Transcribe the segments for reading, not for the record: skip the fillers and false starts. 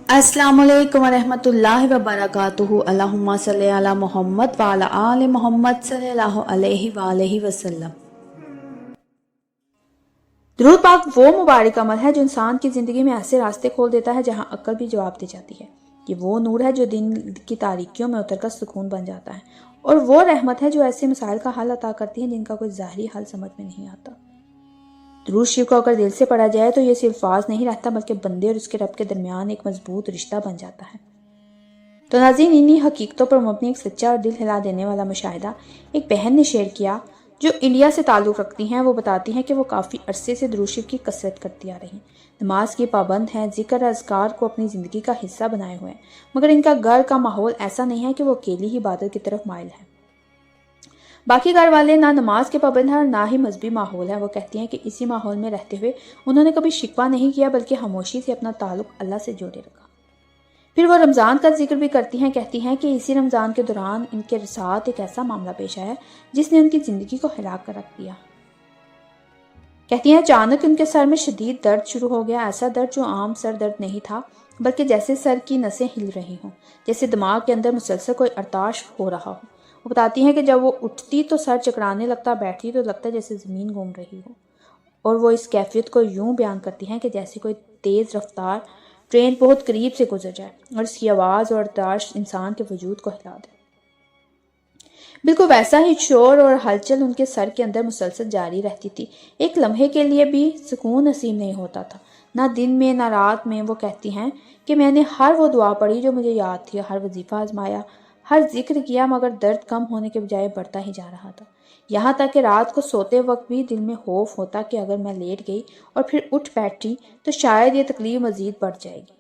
अस्सलाम वालेकुम रहमतुल्लाहि व बरकातुहू। अल्लाहुम्मा सल्ली अला मोहम्मद व अला आले मोहम्मद सल्लल्लाहु अलैहि वसल्लम। दुरूद पाक वो मुबारक अमल है जो इंसान की ज़िंदगी में ऐसे रास्ते खोल देता है जहाँ अक्ल भी जवाब दे जाती है। ये वो नूर है जो दिन की तारीकियों में उतरकर सुकून बन जाता है, और वो रहमत है जो ऐसे मसाइल का हल अता करती है जिनका कोई ज़ाहिरी हल समझ में नहीं आता। दुरूद शरीफ को अगर दिल से पढ़ा जाए तो ये सिर्फ अल्फाज नहीं रहता, बल्कि बंदे और उसके रब के दरमियान एक मजबूत रिश्ता बन जाता है। तो नाज़रीन, इन्हीं हकीकतों पर मबनी एक सच्चा और दिल हिला देने वाला मुशाहिदा एक बहन ने शेयर किया जो इंडिया से ताल्लुक़ रखती हैं। वो बताती हैं कि वो काफ़ी अरसे से दुरूद शरीफ की कसरत करती आ रही, नमाज की पाबंद हैं, जिक्र अज़कार को अपनी ज़िंदगी का हिस्सा बनाए हुए हैं, मगर इनका घर का माहौल ऐसा नहीं है कि वो अकेली ही इबादत की तरफ माइल है। बाकी घर वाले ना नमाज के पाबंद हैं और ना ही मजहबी माहौल है। वो कहती हैं कि इसी माहौल में रहते हुए उन्होंने कभी शिकवा नहीं किया, बल्कि खामोशी से अपना ताल्लुक अल्लाह से जोड़े रखा। फिर वो रमज़ान का जिक्र भी करती हैं। कहती हैं कि इसी रमज़ान के दौरान इनके साथ एक ऐसा मामला पेश आया जिसने उनकी ज़िंदगी को हिला कर रख दिया। कहती हैं अचानक उनके सर में शदीद दर्द शुरू हो गया, ऐसा दर्द जो आम सर दर्द नहीं था, बल्कि जैसे सर की नसें हिल रही हों, जैसे दिमाग के अंदर मुसलसल कोई अरताश हो रहा हो। वो बताती हैं कि जब वो उठती तो सर चकराने लगता, बैठती तो लगता जैसे ज़मीन घूम रही हो। और वो इस कैफियत को यूं बयान करती हैं कि जैसे कोई तेज़ रफ्तार ट्रेन बहुत करीब से गुजर जाए और इसकी आवाज़ और अरताश इंसान के वजूद को हिला दे। बिल्कुल वैसा ही शोर और हलचल उनके सर के अंदर मुसलसल जारी रहती थी। एक लम्हे के लिए भी सुकून नसीब नहीं होता था, ना दिन में ना रात में। वो कहती हैं कि मैंने हर वो दुआ पढ़ी जो मुझे याद थी, हर वजीफ़ा आजमाया, हर जिक्र किया, मगर दर्द कम होने के बजाय बढ़ता ही जा रहा था। यहाँ तक कि रात को सोते वक्त भी दिल में खौफ होता कि अगर मैं लेट गई और फिर उठ बैठी तो शायद ये तकलीफ मज़ीद बढ़ जाएगी।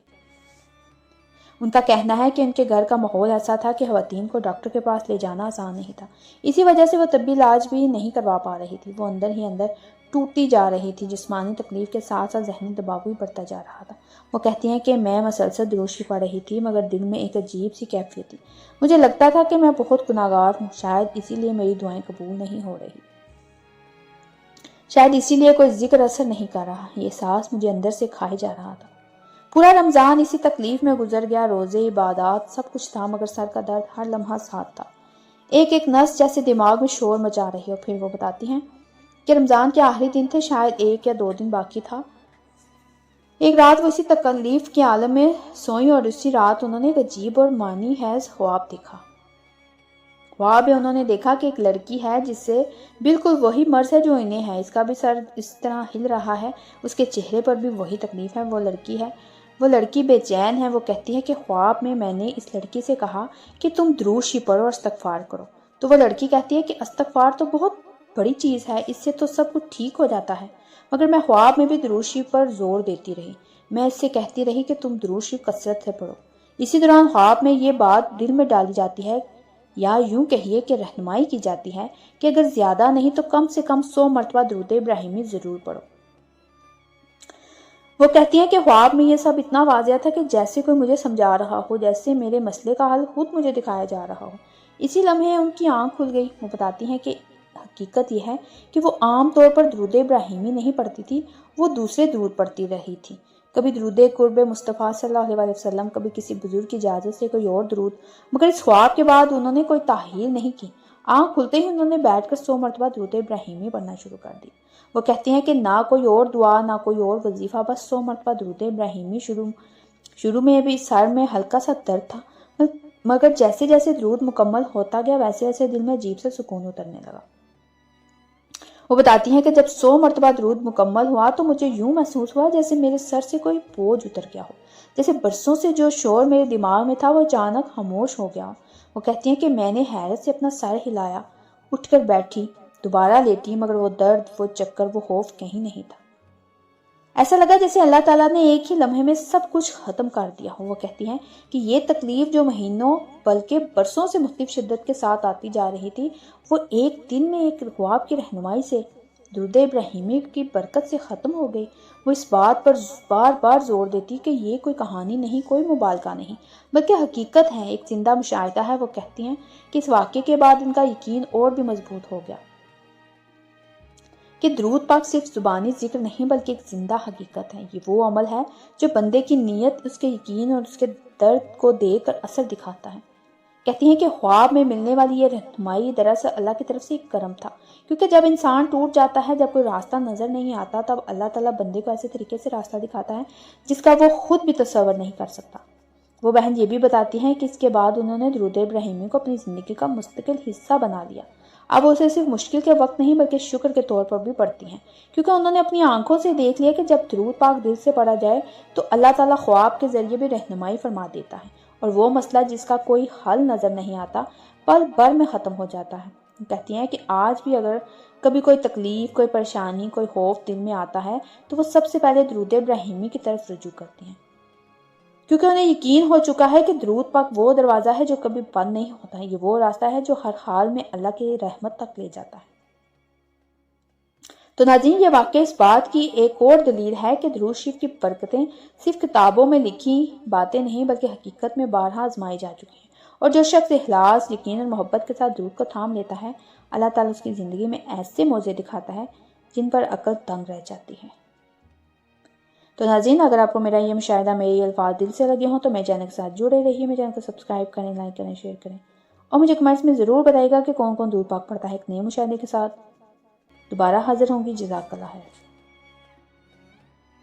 उनका कहना है कि उनके घर का माहौल ऐसा था कि ख़वातीन को डॉक्टर के पास ले जाना आसान नहीं था। इसी वजह से वो तब्बी इलाज भी नहीं करवा पा रही थी। वो अंदर ही अंदर टूटती जा रही थी। जिस्मानी तकलीफ के साथ साथ ज़हनी दबाव भी बढ़ता जा रहा था। वो कहती हैं कि मैं मसलसल दुरूद शरीफ पढ़ रही थी, मगर दिल में एक अजीब सी कैफियत थी। मुझे लगता था कि मैं बहुत गुनाहगार हूँ, शायद इसीलिए मेरी दुआएं कबूल नहीं हो रही, शायद इसीलिए कोई जिक्र असर नहीं कर रहा। ये एहसास मुझे अंदर से खाए जा रहा था। पूरा रमज़ान इसी तकलीफ में गुजर गया। रोज़े, इबादत सब कुछ था, मगर सर का दर्द हर लम्हा साथ था। एक एक नस जैसे दिमाग में शोर मचा रही। और फिर वो बताती हैं कि रमज़ान के आखिरी दिन थे, शायद 1 या 2 दिन बाकी था। एक रात वो इसी तकलीफ के आलम में सोई और उसी रात उन्होंने एक अजीब और मानी हैज ख्वाब देखा। ख्वाब में उन्होंने देखा कि एक लड़की है जिससे बिल्कुल वही मर्ज है जो इन्हें है। इसका भी सर इस तरह हिल रहा है, उसके चेहरे पर भी वही तकलीफ है। वो लड़की बेचैन है। वो कहती है कि ख्वाब में मैंने इस लड़की से कहा कि तुम दुरूद शरीफ पढ़ो और इस्तगफार करो। तो वो लड़की कहती है कि इस्तगफार तो बहुत बड़ी चीज़ है, इससे तो सब कुछ ठीक हो जाता है। मगर मैं ख्वाब में भी दुरूद शरीफ पर जोर देती रही। मैं इससे कहती रही कि तुम दुरूद शरीफ कसरत से पढ़ो। इसी दौरान ख्वाब में ये बात दिल में डाली जाती है, या यूं कहिए कि रहनुमाई की जाती है कि अगर ज़्यादा नहीं तो कम से कम 100 मरतबा दुरूद इब्राहिमी ज़रूर पढ़ो। वो कहती हैं कि ख्वाब में ये सब इतना वाज़िया था कि जैसे कोई मुझे समझा रहा हो, जैसे मेरे मसले का हल खुद मुझे दिखाया जा रहा हो। इसी लम्हे उनकी आंख खुल गई। वो बताती हैं कि हकीकत यह है कि वो आम तौर पर दुरूद इब्राहिमी नहीं पढ़ती थी, वो दूसरे दुरूद पढ़ती रही थी। कभी दुरूद कुर्ब मुस्तफ़ा सल्लल्लाहु अलैहि वसल्लम, कभी किसी बुजुर्ग की इजाज़त से कोई और दुरूद। मगर इस ख्वाब के बाद उन्होंने कोई ताहील नहीं की। आँख खुलते ही उन्होंने बैठकर 100 मरतबा दुरूद इब्राहिमी पढ़ना शुरू कर दी। वो कहती हैं कि ना कोई और दुआ, ना कोई और वजीफ़ा, बस 100 मरतबा दुरूद इब्राहिमी। शुरू में भी सर में हल्का सा दर्द था, मगर जैसे जैसे दुरूद मुकम्मल होता गया वैसे वैसे दिल में अजीब सा सुकून उतरने लगा। वो बताती हैं कि जब 100 मरतबा दुरूद मुकम्मल हुआ तो मुझे यूं महसूस हुआ जैसे मेरे सर से कोई बोझ उतर गया हो, जैसे बरसों से जो शोर मेरे दिमाग में था वो अचानक खामोश हो गया। वो कहती हैं कि मैंने हैरत से अपना सर हिलाया, उठकर बैठी, दोबारा लेटी, मगर वो दर्द, वो चक्कर, वो खौफ कहीं नहीं था। ऐसा लगा जैसे अल्लाह ताला ने एक ही लम्हे में सब कुछ ख़त्म कर दिया हो। वो कहती हैं कि ये तकलीफ जो महीनों बल्कि बरसों से मुख्तलिफ शिद्दत के साथ आती जा रही थी, वो एक दिन में एक ख्वाब की रहनुमाई से, दुरूद इब्राहिमी की बरकत से ख़त्म हो गई। वो इस बात पर बार बार जोर देती कि ये कोई कहानी नहीं, कोई मुबालका नहीं, बल्कि हकीकत है, एक जिंदा मुशाहिदा है। वो कहती हैं कि इस वाक़े के बाद उनका यकीन और भी मजबूत हो गया। کہ درود پاک صرف زبانی ذکر نہیں بلکہ ایک زندہ حقیقت ہے۔ یہ وہ عمل ہے جو بندے کی نیت، اس کے یقین اور اس کے درد کو دیکھ کر اثر دکھاتا ہے۔ کہتی ہیں کہ خواب میں ملنے والی یہ رہنمائی دراصل اللہ کی طرف سے ایک کرم تھا، کیونکہ جب انسان ٹوٹ جاتا ہے، جب کوئی راستہ نظر نہیں آتا، تب اللہ تعالیٰ بندے کو ایسے طریقے سے راستہ دکھاتا ہے جس کا وہ خود بھی تصور نہیں کر سکتا۔ وہ بہن یہ بھی بتاتی ہیں کہ اس کے بعد انہوں نے درود ابراہیمی کو اپنی زندگی کا مستقل حصہ بنا لیا۔ اب اسے صرف مشکل کے وقت نہیں بلکہ شکر کے طور پر بھی پڑھتی ہیں، کیونکہ انہوں نے اپنی آنکھوں سے دیکھ لیا کہ جب درود پاک دل سے پڑھا جائے تو اللہ تعالیٰ خواب کے ذریعے بھی رہنمائی فرما دیتا ہے، اور وہ مسئلہ جس کا کوئی حل نظر نہیں آتا پل بھر میں ختم ہو جاتا ہے۔ کہتی ہیں کہ آج بھی اگر کبھی کوئی تکلیف، کوئی پریشانی، کوئی خوف دل میں آتا ہے تو وہ سب سے پہلے درود ابراہیمی کی طرف رجوع کرتی ہیں، کیونکہ انہیں یقین ہو چکا ہے کہ درود پاک وہ دروازہ ہے جو کبھی بند نہیں ہوتا ہے، یہ وہ راستہ ہے جو ہر حال میں اللہ کی رحمت تک لے جاتا ہے۔ تو ناظرین، یہ واقعہ اس بات کی ایک اور دلیل ہے کہ درود شریف کی برکتیں صرف کتابوں میں لکھی باتیں نہیں بلکہ حقیقت میں بارہا آزمائی جا چکی ہیں، اور جو شخص اخلاص، یقین اور محبت کے ساتھ درود کو تھام لیتا ہے، اللہ تعالیٰ اس کی زندگی میں ایسے موضوع دکھاتا ہے جن پر عقل دنگ رہ جاتی ہے۔ تو ناظرین، اگر آپ کو میرا یہ مشاہدہ، میرے یہ الفاظ دل سے لگے ہوں تو میرے چینل کے ساتھ جڑے رہیے، میرے چینل کو سبسکرائب کریں، لائک کریں، شیئر کریں، اور مجھے کمنٹس میں ضرور بتائیے گا کہ کون کون درود پاک پڑھتا ہے۔ ایک نئے مشاہدے کے ساتھ دوبارہ حاضر ہوں گی۔ جزاک اللہ خیر۔